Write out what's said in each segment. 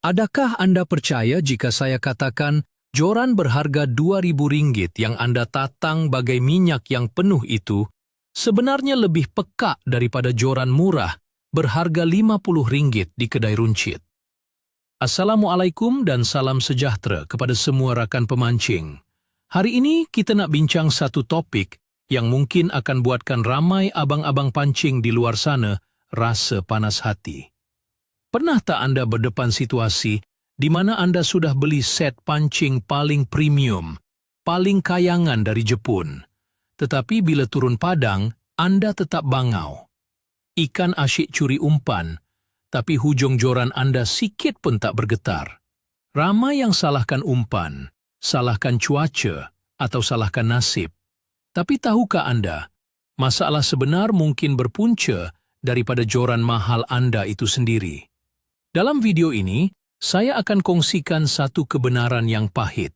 Adakah Anda percaya jika saya katakan joran berharga Rp2.000 yang Anda tatang bagai minyak yang penuh itu sebenarnya lebih peka daripada joran murah berharga Rp50 di kedai runcit? Assalamualaikum dan salam sejahtera kepada semua rakan pemancing. Hari ini kita nak bincang satu topik yang mungkin akan buatkan ramai abang-abang pancing di luar sana rasa panas hati. Pernah tak Anda berdepan situasi di mana Anda sudah beli set pancing paling premium, paling kayangan dari Jepun, tetapi bila turun padang, Anda tetap bangau. Ikan asyik curi umpan, tapi hujung joran Anda sikit pun tak bergetar. Ramai yang salahkan umpan, salahkan cuaca, atau salahkan nasib. Tapi tahukah Anda, masalah sebenar mungkin berpunca daripada joran mahal Anda itu sendiri. Dalam video ini, saya akan kongsikan satu kebenaran yang pahit.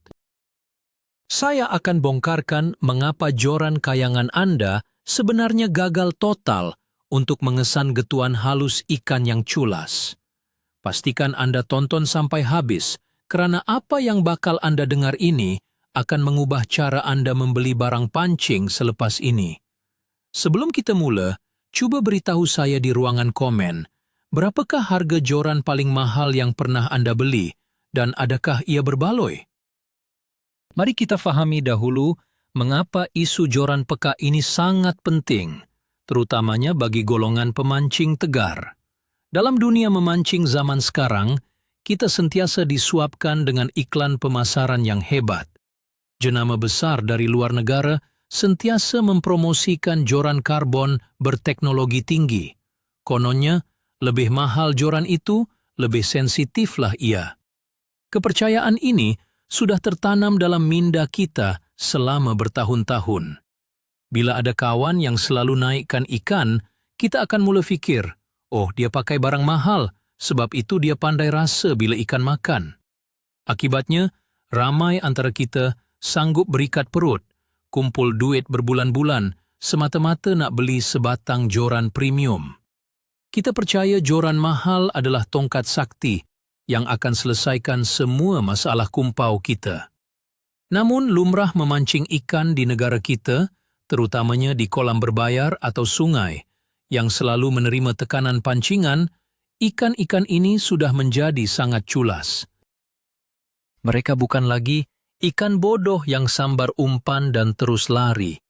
Saya akan bongkarkan mengapa joran kayangan Anda sebenarnya gagal total untuk mengesan getuan halus ikan yang culas. Pastikan Anda tonton sampai habis, kerana apa yang bakal Anda dengar ini akan mengubah cara Anda membeli barang pancing selepas ini. Sebelum kita mula, cuba beritahu saya di ruangan komen, berapakah harga joran paling mahal yang pernah Anda beli dan adakah ia berbaloi? Mari kita fahami dahulu mengapa isu joran peka ini sangat penting, terutamanya bagi golongan pemancing tegar. Dalam dunia memancing zaman sekarang, kita sentiasa disuapkan dengan iklan pemasaran yang hebat. Jenama besar dari luar negara sentiasa mempromosikan joran karbon berteknologi tinggi. Kononnya, lebih mahal joran itu, lebih sensitiflah ia. Kepercayaan ini sudah tertanam dalam minda kita selama bertahun-tahun. Bila ada kawan yang selalu naikkan ikan, kita akan mula fikir, oh dia pakai barang mahal, sebab itu dia pandai rasa bila ikan makan. Akibatnya, ramai antara kita sanggup berikat perut, kumpul duit berbulan-bulan, semata-mata nak beli sebatang joran premium. Kita percaya joran mahal adalah tongkat sakti yang akan selesaikan semua masalah kumpau kita. Namun lumrah memancing ikan di negara kita, terutamanya di kolam berbayar atau sungai, yang selalu menerima tekanan pancingan, ikan-ikan ini sudah menjadi sangat culas. Mereka bukan lagi ikan bodoh yang sambar umpan dan terus lari.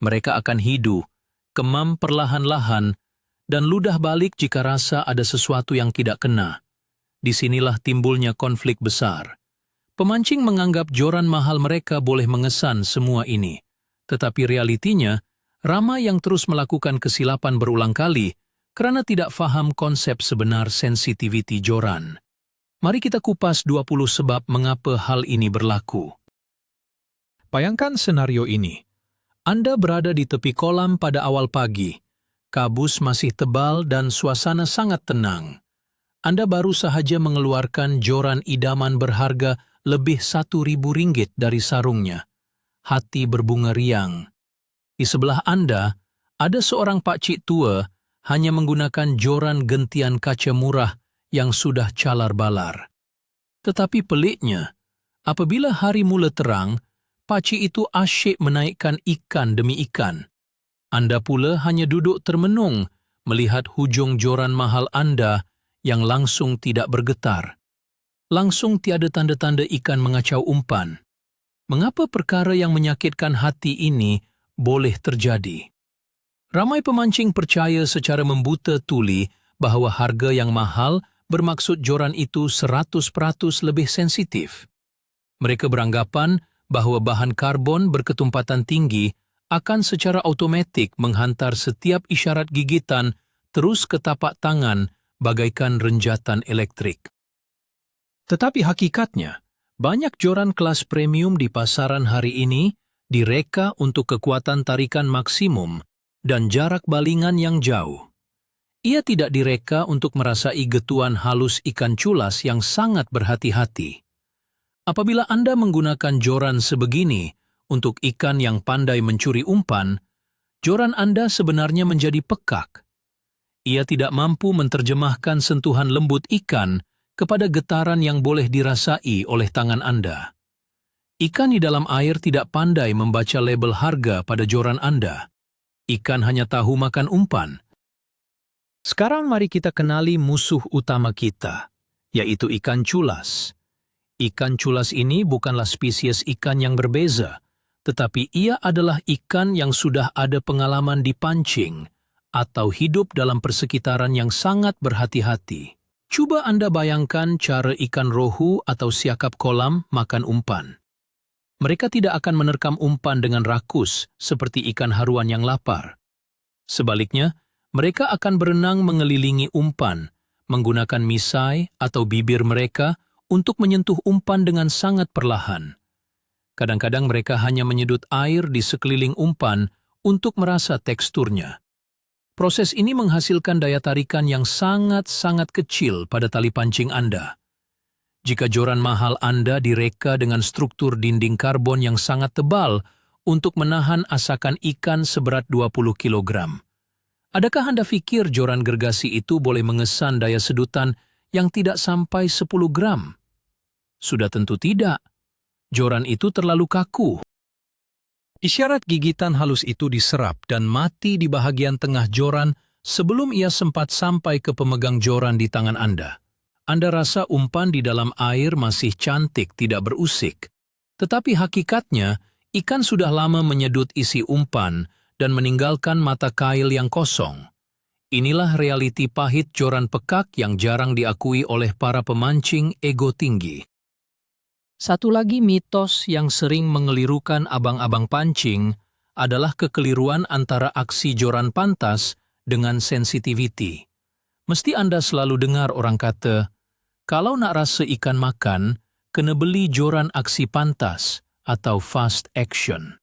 Mereka akan hidu, kemam perlahan-lahan, dan ludah balik jika rasa ada sesuatu yang tidak kena. Disinilah timbulnya konflik besar. Pemancing menganggap joran mahal mereka boleh mengesan semua ini. Tetapi realitinya, ramai yang terus melakukan kesilapan berulang kali kerana tidak faham konsep sebenar sensitiviti joran. Mari kita kupas 20 sebab mengapa hal ini berlaku. Bayangkan senario ini. Anda berada di tepi kolam pada awal pagi. Kabus masih tebal dan suasana sangat tenang. Anda baru sahaja mengeluarkan joran idaman berharga lebih Rp1.000 dari sarungnya. Hati berbunga riang. Di sebelah Anda, ada seorang pakcik tua hanya menggunakan joran gentian kaca murah yang sudah calar-balar. Tetapi peliknya, apabila hari mula terang, pakcik itu asyik menaikkan ikan demi ikan. Anda pula hanya duduk termenung melihat hujung joran mahal Anda yang langsung tidak bergetar. Langsung tiada tanda-tanda ikan mengacau umpan. Mengapa perkara yang menyakitkan hati ini boleh terjadi? Ramai pemancing percaya secara membuta tuli bahawa harga yang mahal bermaksud joran itu 100% lebih sensitif. Mereka beranggapan bahawa bahan karbon berketumpatan tinggi akan secara automatik menghantar setiap isyarat gigitan terus ke tapak tangan bagaikan renjatan elektrik. Tetapi hakikatnya, banyak joran kelas premium di pasaran hari ini direka untuk kekuatan tarikan maksimum dan jarak balingan yang jauh. Ia tidak direka untuk merasai getuan halus ikan culas yang sangat berhati-hati. Apabila Anda menggunakan joran sebegini untuk ikan yang pandai mencuri umpan, joran Anda sebenarnya menjadi pekak. Ia tidak mampu menerjemahkan sentuhan lembut ikan kepada getaran yang boleh dirasai oleh tangan Anda. Ikan di dalam air tidak pandai membaca label harga pada joran Anda. Ikan hanya tahu makan umpan. Sekarang mari kita kenali musuh utama kita, yaitu ikan culas. Ikan culas ini bukanlah spesies ikan yang berbeza, tetapi ia adalah ikan yang sudah ada pengalaman dipancing atau hidup dalam persekitaran yang sangat berhati-hati. Coba Anda bayangkan cara ikan rohu atau siakap kolam makan umpan. Mereka tidak akan menerkam umpan dengan rakus seperti ikan haruan yang lapar. Sebaliknya, mereka akan berenang mengelilingi umpan, menggunakan misai atau bibir mereka untuk menyentuh umpan dengan sangat perlahan. Kadang-kadang mereka hanya menyedut air di sekeliling umpan untuk merasa teksturnya. Proses ini menghasilkan daya tarikan yang sangat-sangat kecil pada tali pancing Anda. Jika joran mahal Anda direka dengan struktur dinding karbon yang sangat tebal untuk menahan asakan ikan seberat 20 kg. Adakah Anda pikir joran gergasi itu boleh mengesan daya sedutan yang tidak sampai 10 gram? Sudah tentu tidak. Joran itu terlalu kaku. Isyarat gigitan halus itu diserap dan mati di bagian tengah joran sebelum ia sempat sampai ke pemegang joran di tangan Anda. Anda rasa umpan di dalam air masih cantik, tidak berusik. Tetapi hakikatnya, ikan sudah lama menyedut isi umpan dan meninggalkan mata kail yang kosong. Inilah realiti pahit joran pekak yang jarang diakui oleh para pemancing ego tinggi. Satu lagi mitos yang sering mengelirukan abang-abang pancing adalah kekeliruan antara aksi joran pantas dengan sensitivity. Mesti Anda selalu dengar orang kata, kalau nak rasa ikan makan, kena beli joran aksi pantas atau fast action.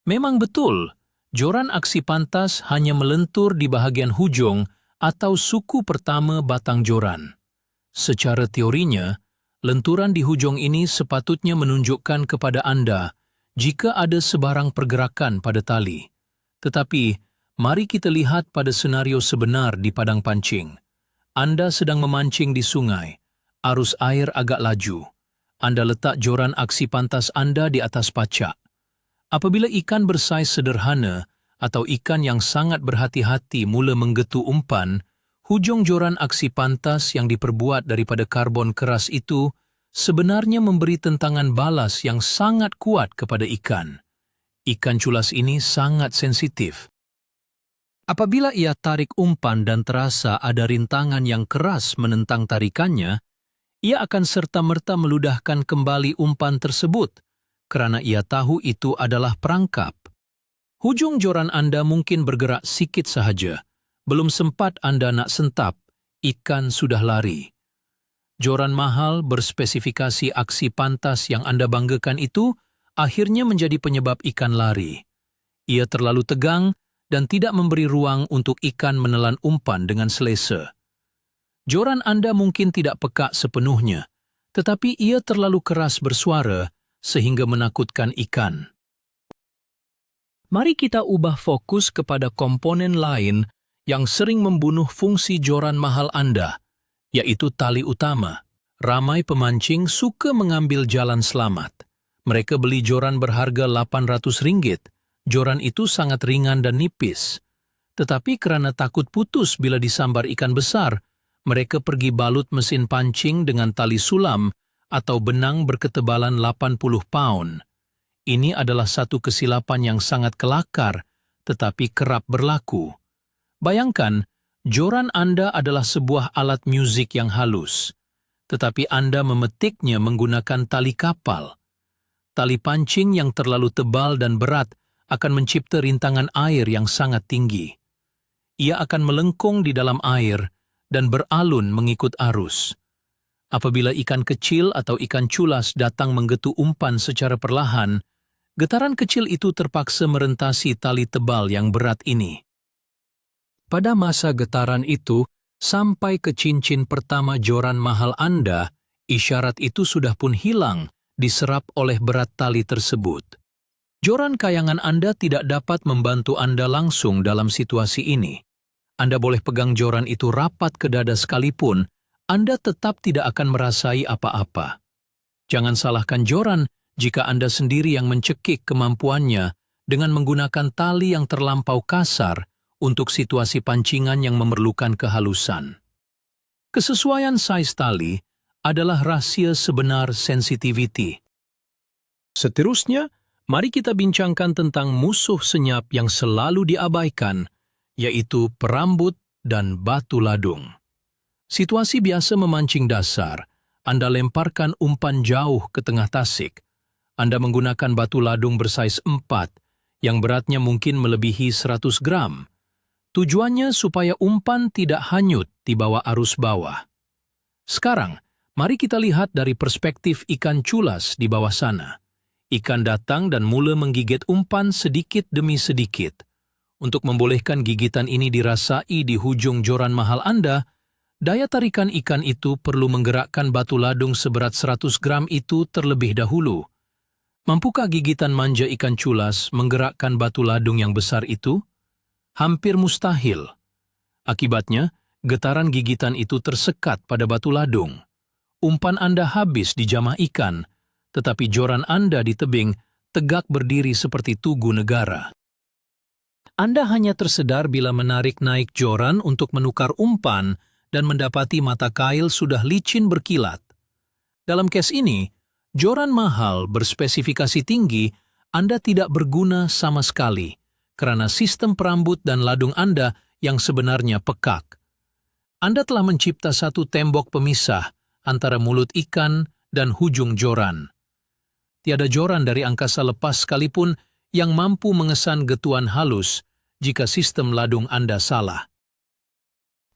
Memang betul, joran aksi pantas hanya melentur di bahagian hujung atau suku pertama batang joran. Secara teorinya, lenturan di hujung ini sepatutnya menunjukkan kepada Anda jika ada sebarang pergerakan pada tali. Tetapi, mari kita lihat pada senario sebenar di padang pancing. Anda sedang memancing di sungai. Arus air agak laju. Anda letak joran aksi pantas Anda di atas pacak. Apabila ikan bersaiz sederhana atau ikan yang sangat berhati-hati mula menggetu umpan, hujung joran aksi pantas yang diperbuat daripada karbon keras itu sebenarnya memberi tentangan balas yang sangat kuat kepada ikan. Ikan culas ini sangat sensitif. Apabila ia tarik umpan dan terasa ada rintangan yang keras menentang tarikannya, ia akan serta-merta meludahkan kembali umpan tersebut, kerana ia tahu itu adalah perangkap. Hujung joran Anda mungkin bergerak sikit sahaja. Belum sempat Anda nak sentap, ikan sudah lari. Joran mahal berspesifikasi aksi pantas yang Anda banggakan itu akhirnya menjadi penyebab ikan lari. Ia terlalu tegang dan tidak memberi ruang untuk ikan menelan umpan dengan selesa. Joran Anda mungkin tidak peka sepenuhnya, tetapi ia terlalu keras bersuara sehingga menakutkan ikan. Mari kita ubah fokus kepada komponen lain yang sering membunuh fungsi joran mahal Anda, yaitu tali utama. Ramai pemancing suka mengambil jalan selamat. Mereka beli joran berharga Rp800. Joran itu sangat ringan dan nipis. Tetapi kerana takut putus bila disambar ikan besar, mereka pergi balut mesin pancing dengan tali sulam atau benang berketebalan 80 pound. Ini adalah satu kesilapan yang sangat kelakar, tetapi kerap berlaku. Bayangkan, joran Anda adalah sebuah alat muzik yang halus, tetapi Anda memetiknya menggunakan tali kapal. Tali pancing yang terlalu tebal dan berat akan mencipta rintangan air yang sangat tinggi. Ia akan melengkung di dalam air dan beralun mengikut arus. Apabila ikan kecil atau ikan culas datang menggetu umpan secara perlahan, getaran kecil itu terpaksa merentasi tali tebal yang berat ini. Pada masa getaran itu, sampai ke cincin pertama joran mahal Anda, isyarat itu sudah pun hilang, diserap oleh berat tali tersebut. Joran kayangan Anda tidak dapat membantu Anda langsung dalam situasi ini. Anda boleh pegang joran itu rapat ke dada sekalipun, Anda tetap tidak akan merasai apa-apa. Jangan salahkan joran jika Anda sendiri yang mencekik kemampuannya dengan menggunakan tali yang terlampau kasar untuk situasi pancingan yang memerlukan kehalusan. Kesesuaian size tali adalah rahasia sebenar sensitivity. Seterusnya, mari kita bincangkan tentang musuh senyap yang selalu diabaikan, yaitu perambut dan batu ladung. Situasi biasa memancing dasar, Anda lemparkan umpan jauh ke tengah tasik. Anda menggunakan batu ladung bersaiz 4, yang beratnya mungkin melebihi 100 gram. Tujuannya supaya umpan tidak hanyut di bawah arus bawah. Sekarang, mari kita lihat dari perspektif ikan culas di bawah sana. Ikan datang dan mula menggigit umpan sedikit demi sedikit. Untuk membolehkan gigitan ini dirasai di hujung joran mahal Anda, daya tarikan ikan itu perlu menggerakkan batu ladung seberat 100 gram itu terlebih dahulu. Mampukah gigitan manja ikan culas menggerakkan batu ladung yang besar itu? Hampir mustahil. Akibatnya, getaran gigitan itu tersekat pada batu ladung. Umpan Anda habis dijamah ikan, tetapi joran Anda di tebing tegak berdiri seperti tugu negara. Anda hanya tersedar bila menarik naik joran untuk menukar umpan dan mendapati mata kail sudah licin berkilat. Dalam kes ini, joran mahal berspesifikasi tinggi Anda tidak berguna sama sekali karena sistem perambut dan ladung Anda yang sebenarnya pekak. Anda telah mencipta satu tembok pemisah antara mulut ikan dan hujung joran. Tiada joran dari angkasa lepas sekalipun yang mampu mengesan getuan halus jika sistem ladung Anda salah.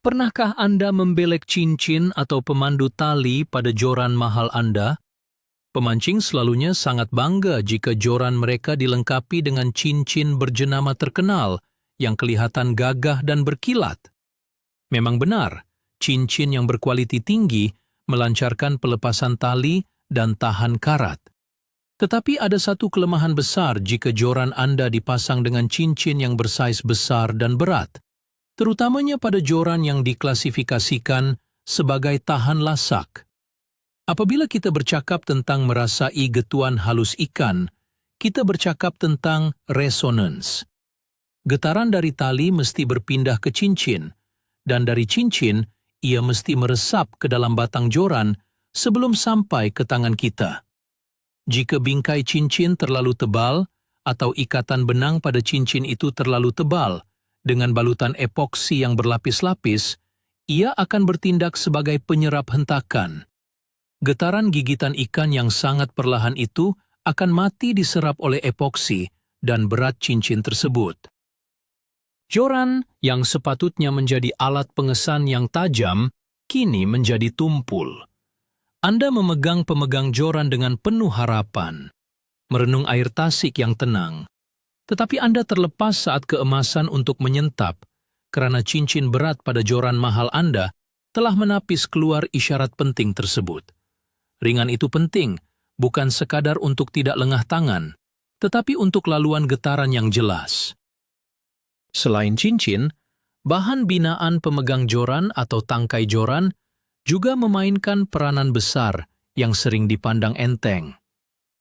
Pernahkah Anda membelek cincin atau pemandu tali pada joran mahal Anda? Pemancing selalunya sangat bangga jika joran mereka dilengkapi dengan cincin berjenama terkenal yang kelihatan gagah dan berkilat. Memang benar, cincin yang berkualiti tinggi melancarkan pelepasan tali dan tahan karat. Tetapi ada satu kelemahan besar jika joran Anda dipasang dengan cincin yang bersaiz besar dan berat, terutamanya pada joran yang diklasifikasikan sebagai tahan lasak. Apabila kita bercakap tentang merasai getuan halus ikan, kita bercakap tentang resonance. Getaran dari tali mesti berpindah ke cincin, dan dari cincin ia mesti meresap ke dalam batang joran sebelum sampai ke tangan kita. Jika bingkai cincin terlalu tebal atau ikatan benang pada cincin itu terlalu tebal dengan balutan epoksi yang berlapis-lapis, ia akan bertindak sebagai penyerap hentakan. Getaran gigitan ikan yang sangat perlahan itu akan mati diserap oleh epoksi dan berat cincin tersebut. Joran yang sepatutnya menjadi alat pengesan yang tajam, kini menjadi tumpul. Anda memegang pemegang joran dengan penuh harapan, merenung air tasik yang tenang. Tetapi Anda terlepas saat keemasan untuk menyentap, karena cincin berat pada joran mahal Anda telah menapis keluar isyarat penting tersebut. Ringan itu penting, bukan sekadar untuk tidak lengah tangan, tetapi untuk laluan getaran yang jelas. Selain cincin, bahan binaan pemegang joran atau tangkai joran juga memainkan peranan besar yang sering dipandang enteng.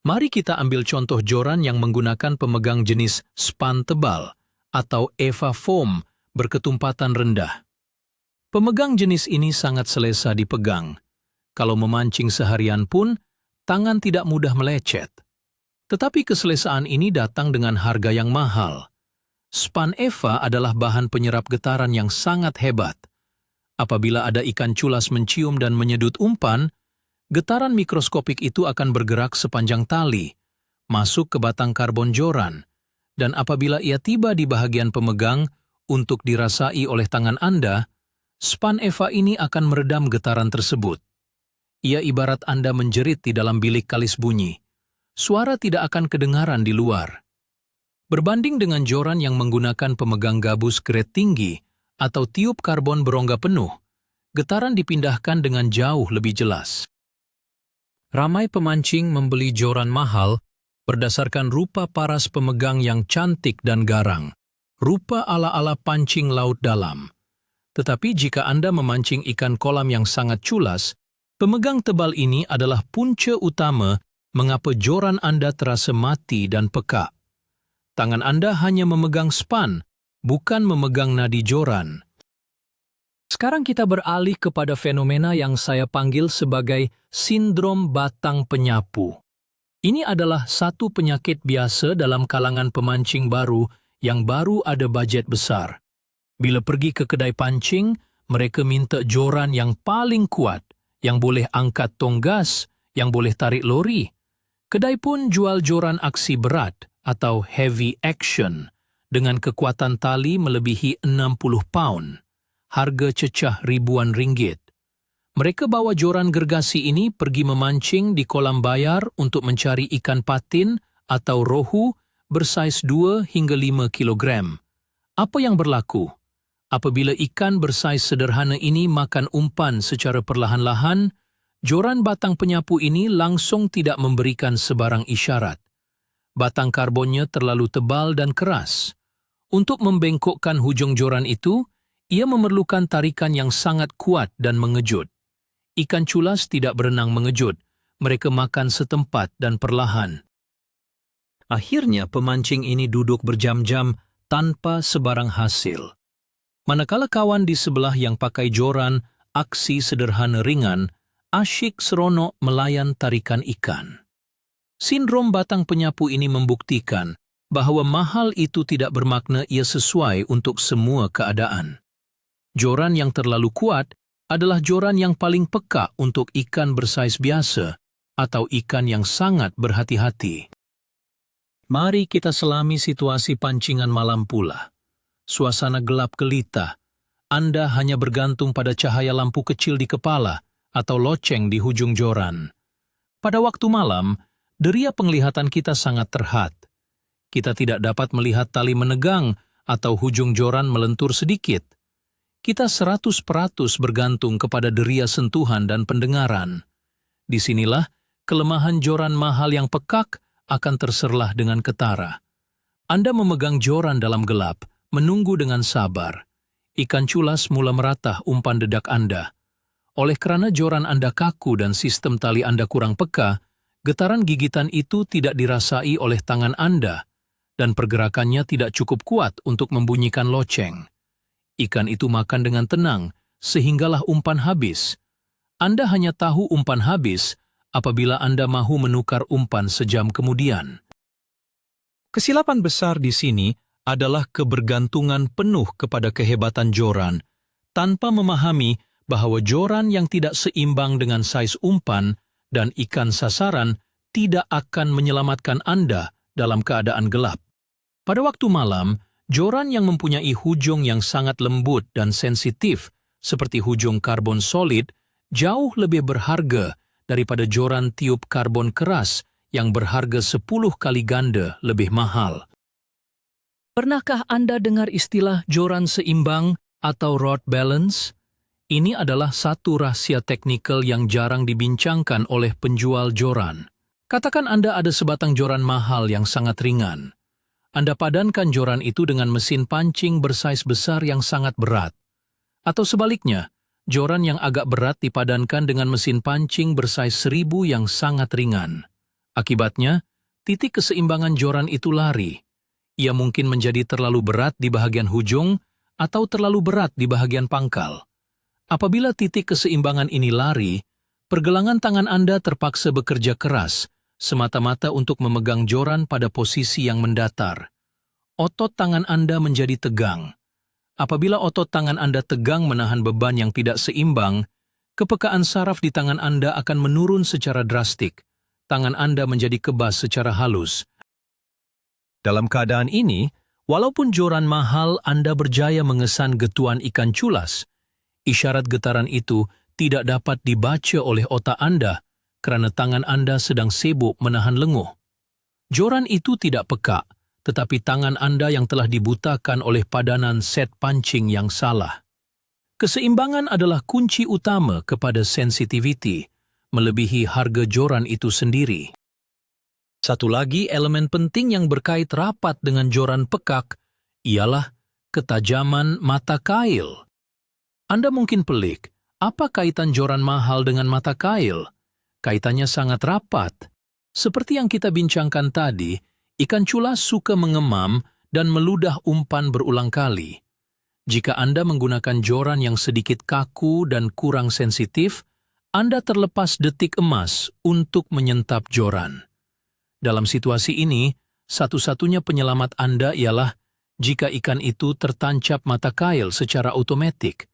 Mari kita ambil contoh joran yang menggunakan pemegang jenis span tebal atau EVA foam berketumpatan rendah. Pemegang jenis ini sangat selesa dipegang. Kalau memancing seharian pun, tangan tidak mudah melecet. Tetapi keselesaan ini datang dengan harga yang mahal. Span EVA adalah bahan penyerap getaran yang sangat hebat. Apabila ada ikan culas mencium dan menyedut umpan, getaran mikroskopik itu akan bergerak sepanjang tali, masuk ke batang karbon joran, dan apabila ia tiba di bahagian pemegang untuk dirasai oleh tangan Anda, span EVA ini akan meredam getaran tersebut. Ia ibarat Anda menjerit di dalam bilik kalis bunyi. Suara tidak akan kedengaran di luar. Berbanding dengan joran yang menggunakan pemegang gabus grade tinggi atau tiup karbon berongga penuh, getaran dipindahkan dengan jauh lebih jelas. Ramai pemancing membeli joran mahal berdasarkan rupa paras pemegang yang cantik dan garang, rupa ala-ala pancing laut dalam. Tetapi jika Anda memancing ikan kolam yang sangat culas, pemegang tebal ini adalah punca utama mengapa joran Anda terasa mati dan peka. Tangan Anda hanya memegang span, bukan memegang nadi joran. Sekarang kita beralih kepada fenomena yang saya panggil sebagai sindrom batang penyapu. Ini adalah satu penyakit biasa dalam kalangan pemancing baru yang baru ada bajet besar. Bila pergi ke kedai pancing, mereka minta joran yang paling kuat, yang boleh angkat tonggas, yang boleh tarik lori. Kedai pun jual joran aksi berat atau heavy action dengan kekuatan tali melebihi 60 pound. Harga cecah ribuan ringgit. Mereka bawa joran gergasi ini pergi memancing di kolam bayar untuk mencari ikan patin atau rohu bersaiz 2 hingga 5 kilogram. Apa yang berlaku? Apabila ikan bersaiz sederhana ini makan umpan secara perlahan-lahan, joran batang penyapu ini langsung tidak memberikan sebarang isyarat. Batang karbonnya terlalu tebal dan keras. Untuk membengkokkan hujung joran itu, ia memerlukan tarikan yang sangat kuat dan mengejut. Ikan culas tidak berenang mengejut, mereka makan setempat dan perlahan. Akhirnya pemancing ini duduk berjam-jam tanpa sebarang hasil. Manakala kawan di sebelah yang pakai joran, aksi sederhana ringan, asyik seronok melayan tarikan ikan. Sindrom batang penyapu ini membuktikan bahawa mahal itu tidak bermakna ia sesuai untuk semua keadaan. Joran yang terlalu kuat adalah joran yang paling peka untuk ikan bersaiz biasa atau ikan yang sangat berhati-hati. Mari kita selami situasi pancingan malam pula. Suasana gelap gelita. Anda hanya bergantung pada cahaya lampu kecil di kepala atau loceng di hujung joran. Pada waktu malam, deria penglihatan kita sangat terhad. Kita tidak dapat melihat tali menegang atau hujung joran melentur sedikit. Kita 100% bergantung kepada deria sentuhan dan pendengaran. Disinilah kelemahan joran mahal yang pekak akan terserlah dengan ketara. Anda memegang joran dalam gelap, menunggu dengan sabar. Ikan culas mula meratah umpan dedak Anda. Oleh kerana joran Anda kaku dan sistem tali Anda kurang peka, getaran gigitan itu tidak dirasai oleh tangan Anda, dan pergerakannya tidak cukup kuat untuk membunyikan loceng. Ikan itu makan dengan tenang, sehinggalah umpan habis. Anda hanya tahu umpan habis apabila Anda mahu menukar umpan sejam kemudian. Kesilapan besar di sini adalah kebergantungan penuh kepada kehebatan joran, tanpa memahami bahawa joran yang tidak seimbang dengan saiz umpan dan ikan sasaran tidak akan menyelamatkan Anda dalam keadaan gelap. Pada waktu malam, joran yang mempunyai hujung yang sangat lembut dan sensitif, seperti hujung karbon solid, jauh lebih berharga daripada joran tiup karbon keras yang berharga 10 kali ganda lebih mahal. Pernahkah Anda dengar istilah joran seimbang atau rod balance? Ini adalah satu rahasia teknikal yang jarang dibincangkan oleh penjual joran. Katakan Anda ada sebatang joran mahal yang sangat ringan. Anda padankan joran itu dengan mesin pancing bersaiz besar yang sangat berat. Atau sebaliknya, joran yang agak berat dipadankan dengan mesin pancing bersaiz 1000 yang sangat ringan. Akibatnya, titik keseimbangan joran itu lari. Ia mungkin menjadi terlalu berat di bahagian hujung atau terlalu berat di bahagian pangkal. Apabila titik keseimbangan ini lari, pergelangan tangan Anda terpaksa bekerja keras, semata-mata untuk memegang joran pada posisi yang mendatar. Otot tangan Anda menjadi tegang. Apabila otot tangan Anda tegang menahan beban yang tidak seimbang, kepekaan saraf di tangan Anda akan menurun secara drastik. Tangan Anda menjadi kebas secara halus. Dalam keadaan ini, walaupun joran mahal Anda berjaya mengesan getuan ikan culas, isyarat getaran itu tidak dapat dibaca oleh otak Anda kerana tangan Anda sedang sibuk menahan lenguh. Joran itu tidak peka, tetapi tangan Anda yang telah dibutakan oleh padanan set pancing yang salah. Keseimbangan adalah kunci utama kepada sensitiviti, melebihi harga joran itu sendiri. Satu lagi elemen penting yang berkait rapat dengan joran pekak ialah ketajaman mata kail. Anda mungkin pelik, apa kaitan joran mahal dengan mata kail? Kaitannya sangat rapat. Seperti yang kita bincangkan tadi, ikan culas suka mengemam dan meludah umpan berulang kali. Jika Anda menggunakan joran yang sedikit kaku dan kurang sensitif, Anda terlepas detik emas untuk menyentap joran. Dalam situasi ini, satu-satunya penyelamat Anda ialah jika ikan itu tertancap mata kail secara otomatik.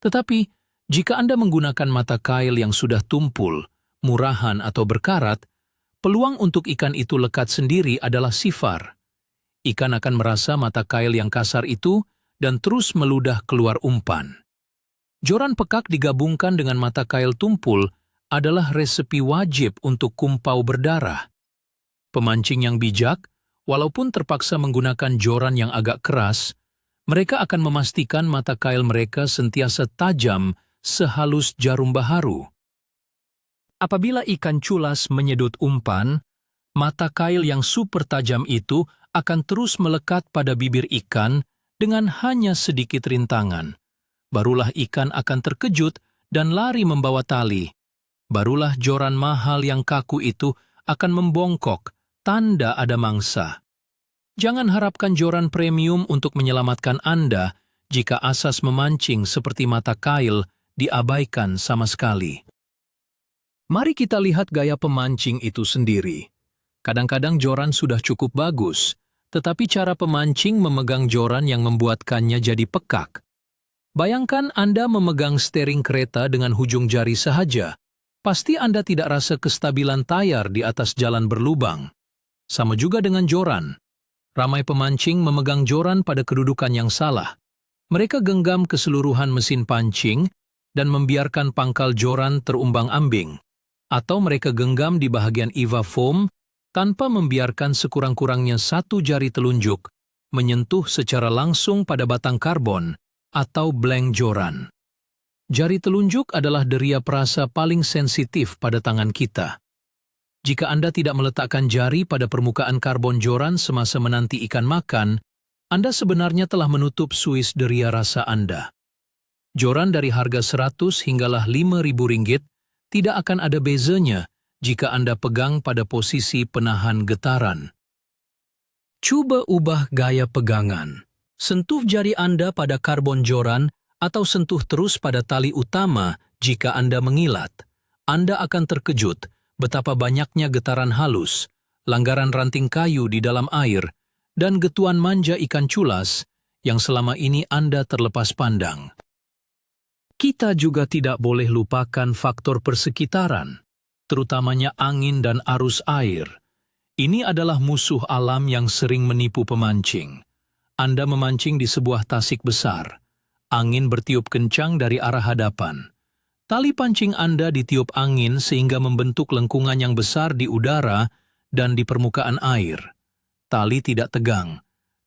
Tetapi, jika Anda menggunakan mata kail yang sudah tumpul, murahan atau berkarat, peluang untuk ikan itu lekat sendiri adalah sifar. Ikan akan merasa mata kail yang kasar itu dan terus meludah keluar umpan. Joran pekak digabungkan dengan mata kail tumpul adalah resepi wajib untuk kumpau berdarah. Pemancing yang bijak, walaupun terpaksa menggunakan joran yang agak keras, mereka akan memastikan mata kail mereka sentiasa tajam sehalus jarum baharu. Apabila ikan culas menyedot umpan, mata kail yang super tajam itu akan terus melekat pada bibir ikan dengan hanya sedikit rintangan. Barulah ikan akan terkejut dan lari membawa tali. Barulah joran mahal yang kaku itu akan membongkok, tanda ada mangsa. Jangan harapkan joran premium untuk menyelamatkan Anda jika asas memancing seperti mata kail diabaikan sama sekali. Mari kita lihat gaya pemancing itu sendiri. Kadang-kadang joran sudah cukup bagus, tetapi cara pemancing memegang joran yang membuatkannya jadi pekak. Bayangkan Anda memegang steering kereta dengan hujung jari sahaja. Pasti Anda tidak rasa kestabilan tayar di atas jalan berlubang. Sama juga dengan joran. Ramai pemancing memegang joran pada kedudukan yang salah. Mereka genggam keseluruhan mesin pancing dan membiarkan pangkal joran terumbang-ambing. Atau mereka genggam di bahagian IVA foam tanpa membiarkan sekurang-kurangnya satu jari telunjuk menyentuh secara langsung pada batang karbon atau blank joran. Jari telunjuk adalah deria perasa paling sensitif pada tangan kita. Jika Anda tidak meletakkan jari pada permukaan karbon joran semasa menanti ikan makan, Anda sebenarnya telah menutup suis deria rasa Anda. Joran dari harga 100 hinggalah 5.000 ringgit tidak akan ada bezanya jika Anda pegang pada posisi penahan getaran. Cuba ubah gaya pegangan. Sentuh jari Anda pada karbon joran atau sentuh terus pada tali utama jika Anda mengilat. Anda akan terkejut betapa banyaknya getaran halus, langgaran ranting kayu di dalam air, dan getuan manja ikan culas yang selama ini Anda terlepas pandang. Kita juga tidak boleh lupakan faktor persekitaran, terutamanya angin dan arus air. Ini adalah musuh alam yang sering menipu pemancing. Anda memancing di sebuah tasik besar. Angin bertiup kencang dari arah hadapan. Tali pancing Anda ditiup angin sehingga membentuk lengkungan yang besar di udara dan di permukaan air. Tali tidak tegang.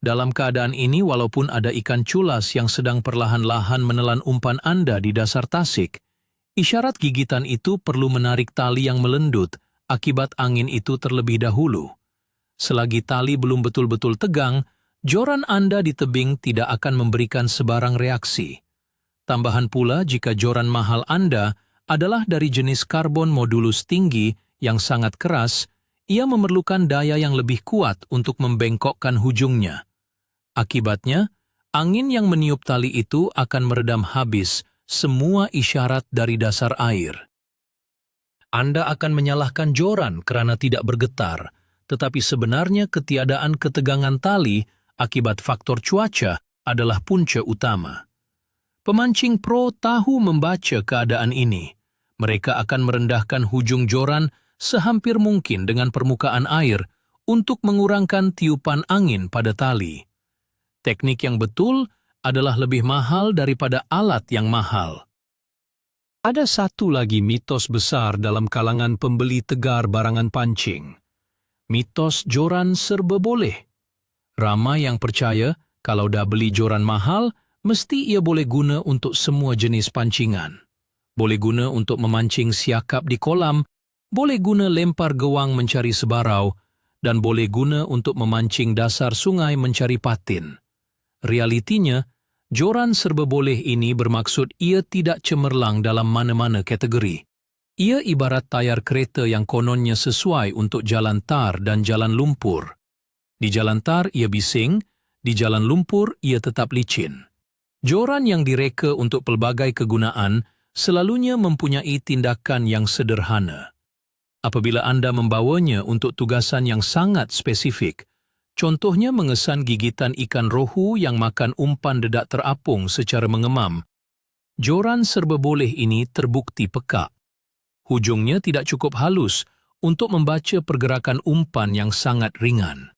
Dalam keadaan ini, walaupun ada ikan culas yang sedang perlahan-lahan menelan umpan Anda di dasar tasik, isyarat gigitan itu perlu menarik tali yang melendut akibat angin itu terlebih dahulu. Selagi tali belum betul-betul tegang, joran Anda di tebing tidak akan memberikan sebarang reaksi. Tambahan pula jika joran mahal Anda adalah dari jenis karbon modulus tinggi yang sangat keras, ia memerlukan daya yang lebih kuat untuk membengkokkan hujungnya. Akibatnya, angin yang meniup tali itu akan meredam habis semua isyarat dari dasar air. Anda akan menyalahkan joran kerana tidak bergetar, tetapi sebenarnya ketiadaan ketegangan tali akibat faktor cuaca adalah punca utama. Pemancing pro tahu membaca keadaan ini. Mereka akan merendahkan hujung joran sehampir mungkin dengan permukaan air untuk mengurangkan tiupan angin pada tali. Teknik yang betul adalah lebih mahal daripada alat yang mahal. Ada satu lagi mitos besar dalam kalangan pembeli tegar barangan pancing. Mitos joran serba boleh. Ramai yang percaya kalau dah beli joran mahal, mesti ia boleh guna untuk semua jenis pancingan. Boleh guna untuk memancing siakap di kolam, boleh guna lempar gewang mencari sebarau, dan boleh guna untuk memancing dasar sungai mencari patin. Realitinya, Joran serba boleh ini bermaksud ia tidak cemerlang dalam mana-mana kategori. Ia ibarat tayar kereta yang kononnya sesuai untuk jalan tar dan jalan lumpur. Di jalan tar ia bising, di jalan lumpur ia tetap licin. Joran yang direka untuk pelbagai kegunaan selalunya mempunyai tindakan yang sederhana. Apabila anda membawanya untuk tugasan yang sangat spesifik, contohnya mengesan gigitan ikan rohu yang makan umpan dedak terapung secara mengemam, joran serba boleh ini terbukti peka. Hujungnya tidak cukup halus untuk membaca pergerakan umpan yang sangat ringan.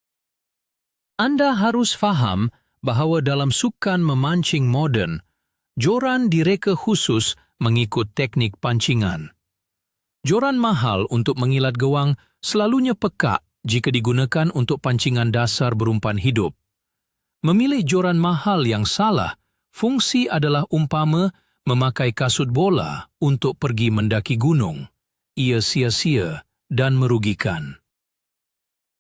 Anda harus faham bahawa dalam sukan memancing moden, joran direka khusus mengikut teknik pancingan. Joran mahal untuk mengilat gewang selalunya peka jika digunakan untuk pancingan dasar berumpan hidup. Memilih joran mahal yang salah, fungsi adalah umpama memakai kasut bola untuk pergi mendaki gunung. Ia sia-sia dan merugikan.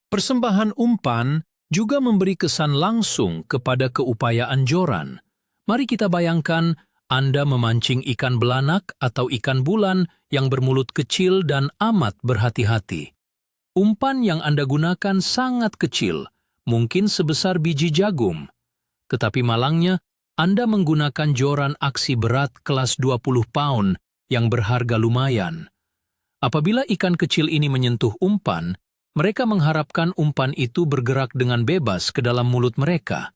Persembahan umpan juga memberi kesan langsung kepada keupayaan joran. Mari kita bayangkan Anda memancing ikan belanak atau ikan bulan yang bermulut kecil dan amat berhati-hati. Umpan yang Anda gunakan sangat kecil, mungkin sebesar biji jagung. Tetapi malangnya, Anda menggunakan joran aksi berat kelas 20 pound yang berharga lumayan. Apabila ikan kecil ini menyentuh umpan, mereka mengharapkan umpan itu bergerak dengan bebas ke dalam mulut mereka.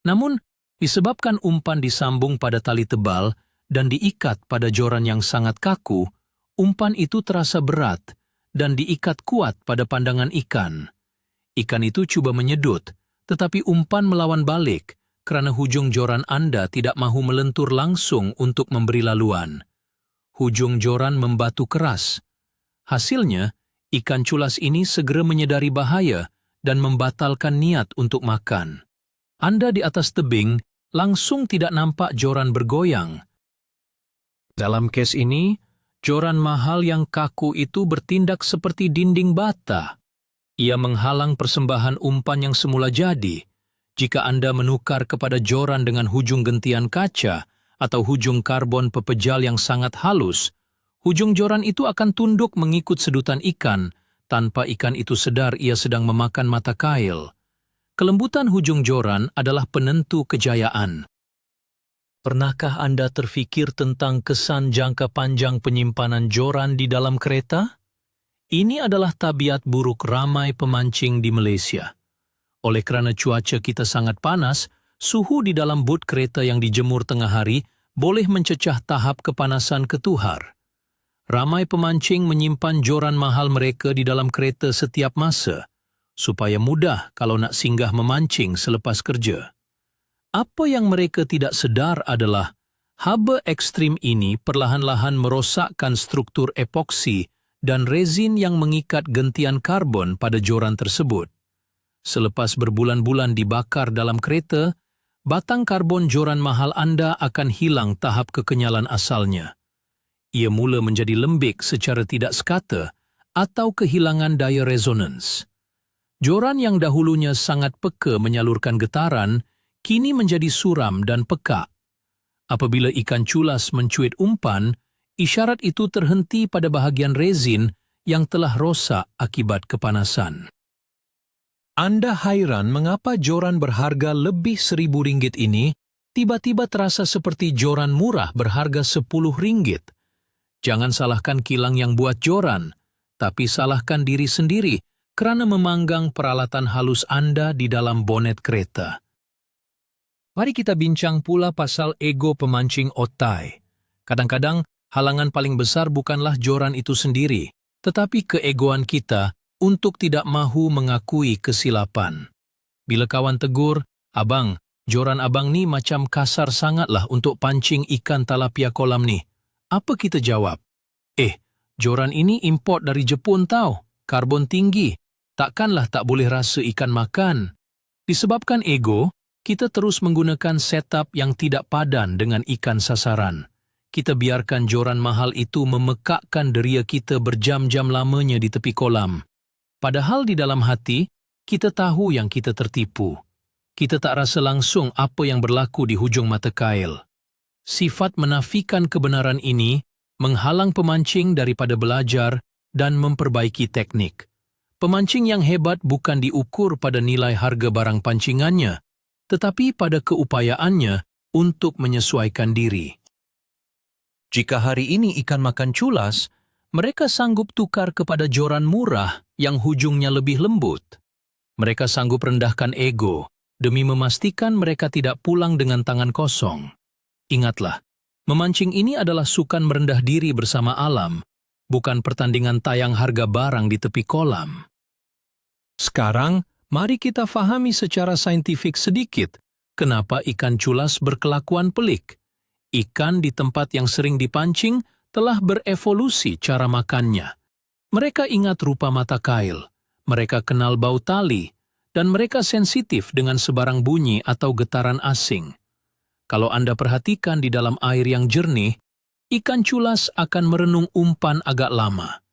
Namun, disebabkan umpan disambung pada tali tebal dan diikat pada joran yang sangat kaku, umpan itu terasa berat dan diikat kuat pada pandangan ikan. Ikan itu cuba menyedut, tetapi umpan melawan balik kerana hujung joran Anda tidak mahu melentur langsung untuk memberi laluan. Hujung joran membatu keras. Hasilnya, ikan culas ini segera menyedari bahaya dan membatalkan niat untuk makan. Anda di atas tebing langsung tidak nampak joran bergoyang. Dalam kes ini, joran mahal yang kaku itu bertindak seperti dinding bata. Ia menghalang persembahan umpan yang semula jadi. Jika Anda menukar kepada joran dengan hujung gentian kaca atau hujung karbon pepejal yang sangat halus, hujung joran itu akan tunduk mengikut sedutan ikan, tanpa ikan itu sedar ia sedang memakan mata kail. Kelembutan hujung joran adalah penentu kejayaan. Pernahkah Anda terfikir tentang kesan jangka panjang penyimpanan joran di dalam kereta? Ini adalah tabiat buruk ramai pemancing di Malaysia. Oleh kerana cuaca kita sangat panas, suhu di dalam but kereta yang dijemur tengah hari boleh mencecah tahap kepanasan ketuhar. Ramai pemancing menyimpan joran mahal mereka di dalam kereta setiap masa, supaya mudah kalau nak singgah memancing selepas kerja. Apa yang mereka tidak sedar adalah haba ekstrim ini perlahan-lahan merosakkan struktur epoksi dan rezin yang mengikat gentian karbon pada joran tersebut. Selepas berbulan-bulan dibakar dalam kereta, batang karbon joran mahal Anda akan hilang tahap kekenyalan asalnya. Ia mula menjadi lembik secara tidak sekata atau kehilangan daya resonans. Joran yang dahulunya sangat peka menyalurkan getaran, kini menjadi suram dan peka. Apabila ikan culas mencuit umpan, isyarat itu terhenti pada bahagian rezin yang telah rosak akibat kepanasan. Anda hairan mengapa joran berharga lebih RM1,000 ini tiba-tiba terasa seperti joran murah berharga RM10. Jangan salahkan kilang yang buat joran, tapi salahkan diri sendiri kerana memanggang peralatan halus Anda di dalam bonet kereta. Mari kita bincang pula pasal ego pemancing otai. Kadang-kadang, halangan paling besar bukanlah joran itu sendiri, tetapi keegoan kita untuk tidak mahu mengakui kesilapan. Bila kawan tegur, "Abang, joran abang ni macam kasar sangatlah untuk pancing ikan talapia kolam ni." Apa kita jawab? Joran ini import dari Jepun tau, karbon tinggi. Takkanlah tak boleh rasa ikan makan. Disebabkan ego, kita terus menggunakan setup yang tidak padan dengan ikan sasaran. Kita biarkan joran mahal itu memekakkan deria kita berjam-jam lamanya di tepi kolam. Padahal di dalam hati, kita tahu yang kita tertipu. kita tak rasa langsung apa yang berlaku di hujung mata kail. Sifat menafikan kebenaran ini menghalang pemancing daripada belajar dan memperbaiki teknik. Pemancing yang hebat bukan diukur pada nilai harga barang pancingannya, tetapi pada keupayaannya untuk menyesuaikan diri. Jika hari ini ikan makan culas, mereka sanggup tukar kepada joran murah yang hujungnya lebih lembut. Mereka sanggup rendahkan ego demi memastikan mereka tidak pulang dengan tangan kosong. Ingatlah, memancing ini adalah sukan merendah diri bersama alam, bukan pertandingan tayang harga barang di tepi kolam. Sekarang, mari kita fahami secara saintifik sedikit kenapa ikan culas berkelakuan pelik. Ikan di tempat yang sering dipancing telah berevolusi cara makannya. Mereka ingat rupa mata kail, mereka kenal bau tali, dan mereka sensitif dengan sebarang bunyi atau getaran asing. Kalau Anda perhatikan di dalam air yang jernih, ikan culas akan merenung umpan agak lama.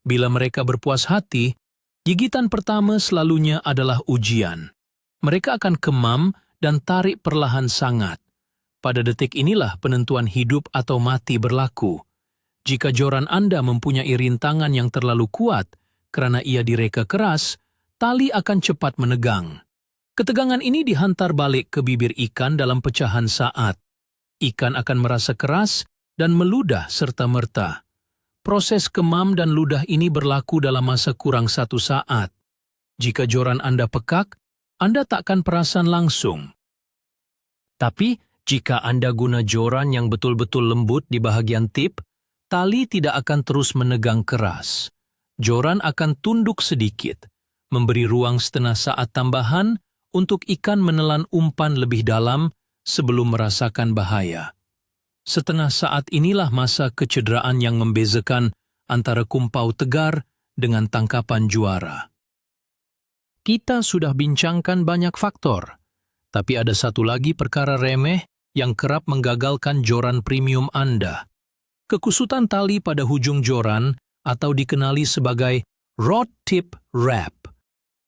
Bila mereka berpuas hati, gigitan pertama selalunya adalah ujian. Mereka akan kemam dan tarik perlahan sangat. Pada detik inilah penentuan hidup atau mati berlaku. Jika joran Anda mempunyai rintangan yang terlalu kuat karena ia direka keras, tali akan cepat menegang. Ketegangan ini dihantar balik ke bibir ikan dalam pecahan saat. Ikan akan merasa keras dan meludah serta-merta. Proses kemam dan ludah ini berlaku dalam masa kurang 1 saat. Jika joran Anda pekak, Anda takkan perasan langsung. Tapi, jika Anda guna joran yang betul-betul lembut di bahagian tip, tali tidak akan terus menegang keras. Joran akan tunduk sedikit, memberi ruang setengah saat tambahan untuk ikan menelan umpan lebih dalam sebelum merasakan bahaya. Setengah saat inilah masa kecederaan yang membezakan antara kumpau tegar dengan tangkapan juara. Kita sudah bincangkan banyak faktor, tapi ada satu lagi perkara remeh yang kerap menggagalkan joran premium Anda. Kekusutan tali pada hujung joran atau dikenali sebagai rod tip wrap.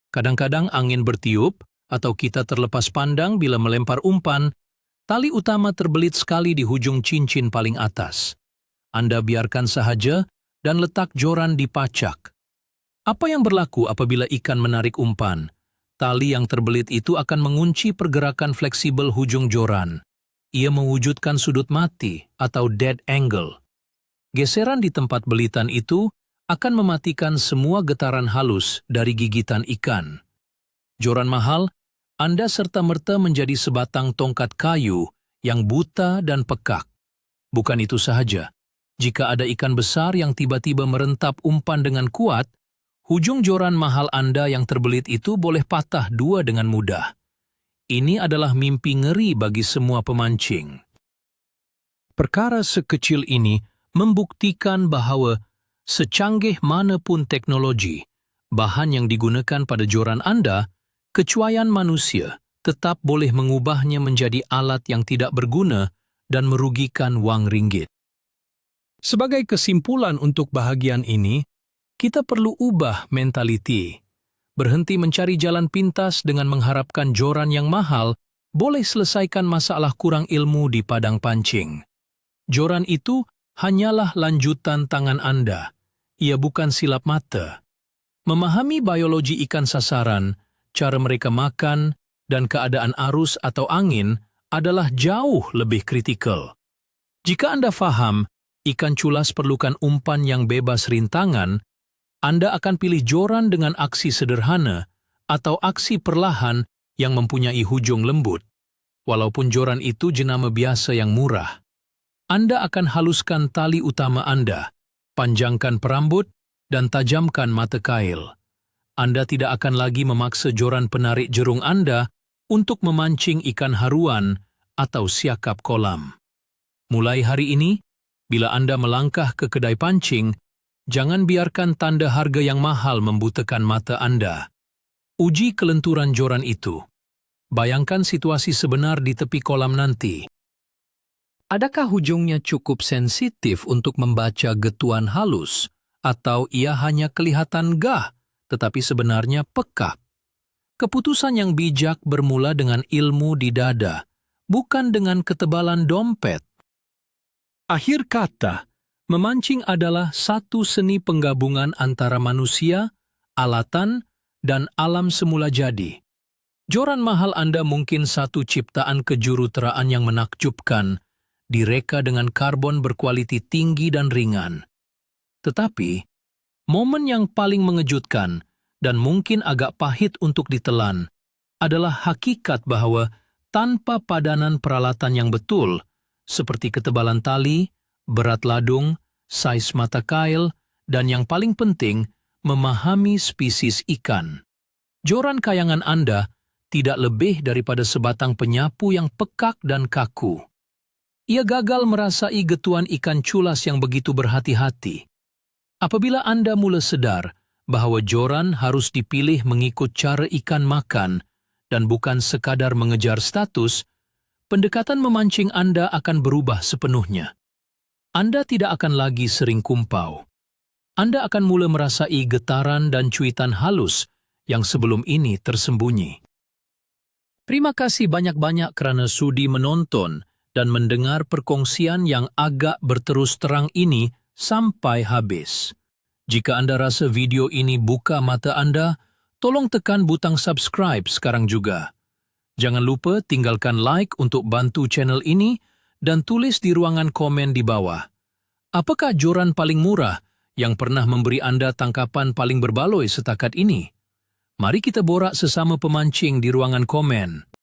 Kadang-kadang angin bertiup atau kita terlepas pandang bila melempar umpan, tali utama terbelit sekali di hujung cincin paling atas. Anda biarkan sahaja dan letak joran di pacak. Apa yang berlaku apabila ikan menarik umpan? Tali yang terbelit itu akan mengunci pergerakan fleksibel hujung joran. Ia mewujudkan sudut mati atau dead angle. Geseran di tempat belitan itu akan mematikan semua getaran halus dari gigitan ikan. Joran mahal, Anda serta-merta menjadi sebatang tongkat kayu yang buta dan pekak. Bukan itu sahaja. Jika ada ikan besar yang tiba-tiba merentap umpan dengan kuat, hujung joran mahal Anda yang terbelit itu boleh patah 2 dengan mudah. Ini adalah mimpi ngeri bagi semua pemancing. Perkara sekecil ini membuktikan bahawa secanggih manapun teknologi, bahan yang digunakan pada joran Anda, kecuaian manusia tetap boleh mengubahnya menjadi alat yang tidak berguna dan merugikan wang ringgit. Sebagai kesimpulan untuk bahagian ini, kita perlu ubah mentaliti. Berhenti mencari jalan pintas dengan mengharapkan joran yang mahal boleh selesaikan masalah kurang ilmu di padang pancing. Joran itu hanyalah lanjutan tangan Anda. Ia bukan silap mata. Memahami biologi ikan sasaran, cara mereka makan, dan keadaan arus atau angin adalah jauh lebih kritikal. Jika Anda faham, ikan culas perlukan umpan yang bebas rintangan, Anda akan pilih joran dengan aksi sederhana atau aksi perlahan yang mempunyai hujung lembut. Walaupun joran itu jenama biasa yang murah. Anda akan haluskan tali utama Anda, panjangkan perambut, dan tajamkan mata kail. Anda tidak akan lagi memaksa joran penarik jerung Anda untuk memancing ikan haruan atau siakap kolam. Mulai hari ini, bila Anda melangkah ke kedai pancing, jangan biarkan tanda harga yang mahal membutakan mata Anda. Uji kelenturan joran itu. Bayangkan situasi sebenar di tepi kolam nanti. Adakah hujungnya cukup sensitif untuk membaca getuan halus, atau ia hanya kelihatan gah, tetapi sebenarnya pekak? Keputusan yang bijak bermula dengan ilmu di dada, bukan dengan ketebalan dompet. Akhir kata, memancing adalah satu seni penggabungan antara manusia, alatan, dan alam semula jadi. Joran mahal Anda mungkin satu ciptaan kejuruteraan yang menakjubkan, direka dengan karbon berkualiti tinggi dan ringan. Tetapi, momen yang paling mengejutkan dan mungkin agak pahit untuk ditelan adalah hakikat bahwa tanpa padanan peralatan yang betul, seperti ketebalan tali, berat ladung, saiz mata kail, dan yang paling penting, memahami spesies ikan, joran kayangan Anda tidak lebih daripada sebatang penyapu yang pekak dan kaku. Ia gagal merasai getuan ikan culas yang begitu berhati-hati. Apabila Anda mula sadar bahwa joran harus dipilih mengikut cara ikan makan dan bukan sekadar mengejar status, pendekatan memancing Anda akan berubah sepenuhnya. Anda tidak akan lagi sering kumpau. Anda akan mula merasai getaran dan cuitan halus yang sebelum ini tersembunyi. Terima kasih banyak-banyak kerana sudi menonton dan mendengar perkongsian yang agak berterus terang ini sampai habis. Jika Anda rasa video ini buka mata Anda, tolong tekan butang subscribe sekarang juga. Jangan lupa tinggalkan like untuk bantu channel ini dan tulis di ruangan komen di bawah. Apakah joran paling murah yang pernah memberi Anda tangkapan paling berbaloi setakat ini? Mari kita borak sesama pemancing di ruangan komen.